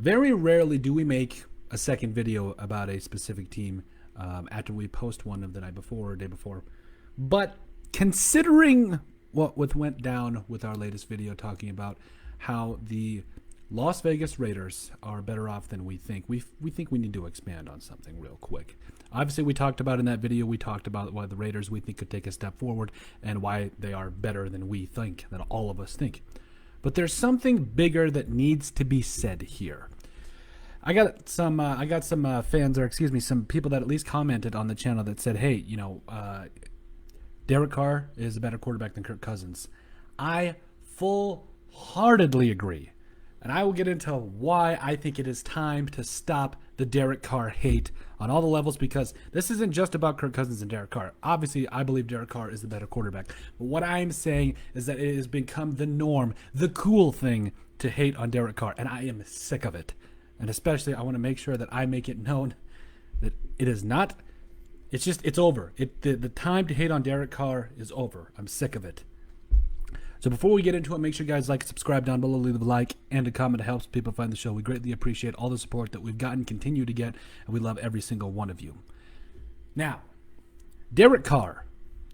Very rarely do we make a second video about a specific team after we post one of the night before or day before. But considering what went down with our latest video talking about how the Las Vegas Raiders are better off than we think, we think we need to expand on something real quick. Obviously, we talked about in that video, we talked about why the Raiders we think could take a step forward and why they are better than we think, than all of us think. But there's something bigger that needs to be said here. I got some fans, or excuse me, some people that at least commented on the channel that said, hey, Derek Carr is a better quarterback than Kirk Cousins. I full-heartedly agree. And I will get into why I think it is time to stop the Derek Carr hate on all the levels, because this isn't just about Kirk Cousins and Derek Carr. Obviously, I believe Derek Carr is the better quarterback. But what I'm saying is that it has become the norm, the cool thing to hate on Derek Carr. And I am sick of it. And especially, I want to make sure that I make it known that it is not, it's over. The time to hate on Derek Carr is over. I'm sick of it. So before we get into it, make sure you guys like, subscribe down below, leave a like, and a comment. It helps people find the show. We greatly appreciate all the support that we've gotten, continue to get, and we love every single one of you. Now, Derek Carr,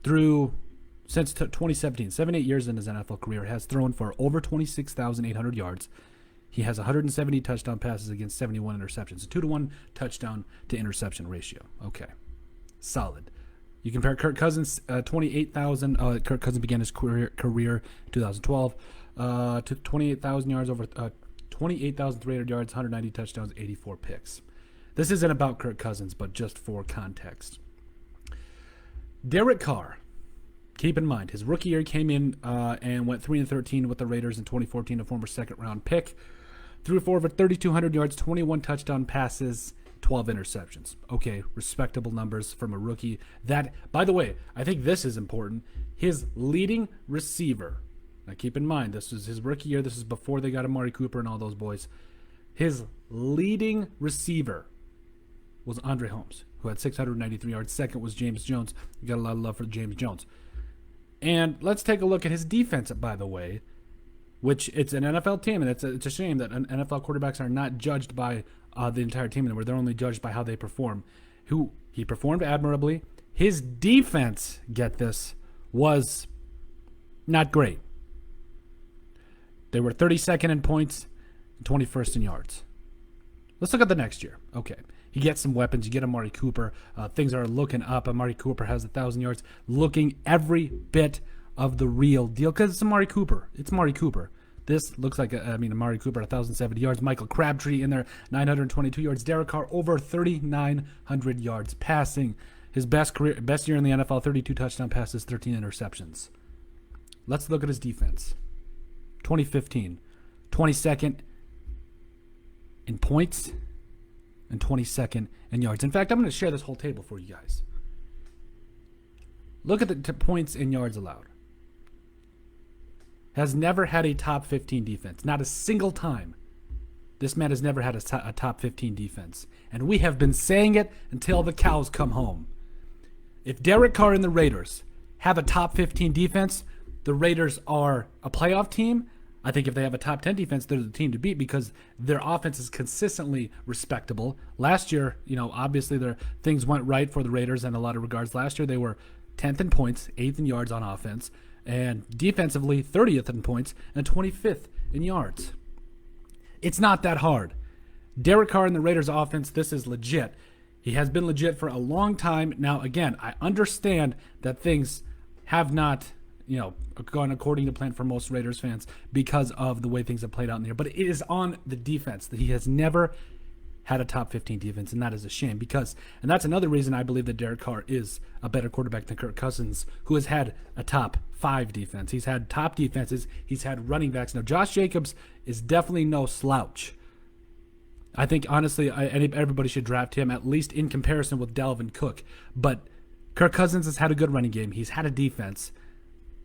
since 2017, 7-8 years in his NFL career, has thrown for over 26,800 yards. He has 170 touchdown passes against 71 interceptions. A 2-to-1 touchdown to interception ratio. Okay, solid. You compare Kirk Cousins, 28,000. Kirk Cousins began his career in 2012 to 28,000 yards, over 28,300 yards, 190 touchdowns, 84 picks. This isn't about Kirk Cousins, but just for context. Derek Carr, keep in mind, his rookie year came in and went 3-13 with the Raiders in 2014, a former second-round pick. Threw for over 3,200 yards, 21 touchdown passes, 12 interceptions. Okay, respectable numbers from a rookie. That, by the way, I think this is important. His leading receiver, now keep in mind, this was his rookie year. This is before they got Amari Cooper and all those boys. His leading receiver was Andre Holmes, who had 693 yards. Second was James Jones. You got a lot of love for James Jones. And let's take a look at his defense, by the way, which it's an NFL team, and it's a shame that NFL quarterbacks are not judged by the entire team, and where they're only judged by how they perform. He performed admirably. His defense, get this, was not great. They were 32nd in points, and 21st in yards. Let's look at the next year. Okay, you get some weapons. You get Amari Cooper. Things are looking up. Amari Cooper has 1,000 yards, looking every bit of the real deal, because it's Amari Cooper. It's Amari Cooper. This looks like, Amari Cooper, 1,070 yards. Michael Crabtree in there, 922 yards. Derek Carr, over 3,900 yards passing. His best year in the NFL, 32 touchdown passes, 13 interceptions. Let's look at his defense. 2015, 22nd in points and 22nd in yards. In fact, I'm going to share this whole table for you guys. Look at the points and yards allowed. Has never had a top 15 defense. Not a single time. This man has never had a top 15 defense. And we have been saying it until the cows come home. If Derek Carr and the Raiders have a top 15 defense, the Raiders are a playoff team. I think if they have a top 10 defense, they're the team to beat, because their offense is consistently respectable. Last year, obviously things went right for the Raiders in a lot of regards. Last year they were 10th in points, 8th in yards on offense, and defensively 30th in points and 25th in yards. It's not that hard. Derek Carr and the Raiders offense, this is legit. He has been legit for a long time. Now, again, I understand that things have not, gone according to plan for most Raiders fans because of the way things have played out in the year. But it is on the defense that he has never had a top 15 defense, and that is a shame, and that's another reason I believe that Derek Carr is a better quarterback than Kirk Cousins, who has had a top 5 defense. He's had top defenses. He's had running backs. Now, Josh Jacobs is definitely no slouch. I think, honestly, everybody should draft him, at least in comparison with Dalvin Cook. But Kirk Cousins has had a good running game. He's had a defense,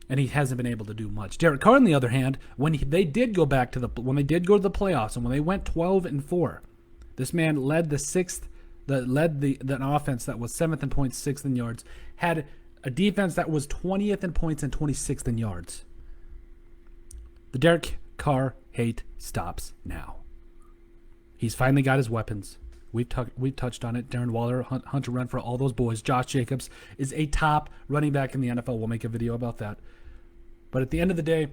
and he hasn't been able to do much. Derek Carr, on the other hand, when they did go to the playoffs, and when they went 12-4, this man led the offense that was 7th in points, 6th in yards, had a defense that was 20th in points and 26th in yards. The Derek Carr hate stops now. He's finally got his weapons. We've touched on it. Darren Waller, Hunter Renfrow, all those boys. Josh Jacobs is a top running back in the NFL. We'll make a video about that. But at the end of the day,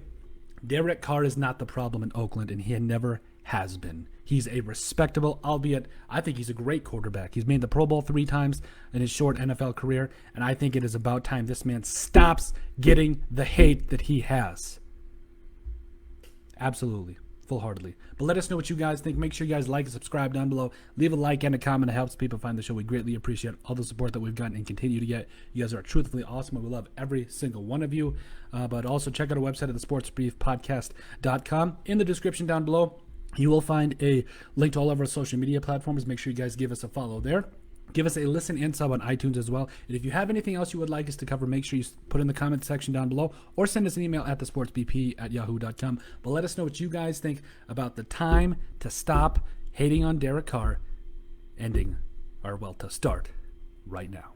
Derek Carr is not the problem in Oakland, and he never has been. He's a respectable, albeit I think he's a great quarterback. He's made the Pro Bowl 3 times in his short NFL career, and I think it is about time this man stops getting the hate that he has. Absolutely. Full-heartedly. But let us know what you guys think. Make sure you guys like and subscribe down below. Leave a like and a comment. It helps people find the show. We greatly appreciate all the support that we've gotten and continue to get. You guys are truthfully awesome, and we love every single one of you. But also check out our website at thesportsbriefpodcast.com. In the description down below, you will find a link to all of our social media platforms. Make sure you guys give us a follow there. Give us a listen and sub on iTunes as well. And if you have anything else you would like us to cover, make sure you put in the comment section down below or send us an email at thesportsbp@yahoo.com. But let us know what you guys think about the time to stop hating on Derek Carr to start right now.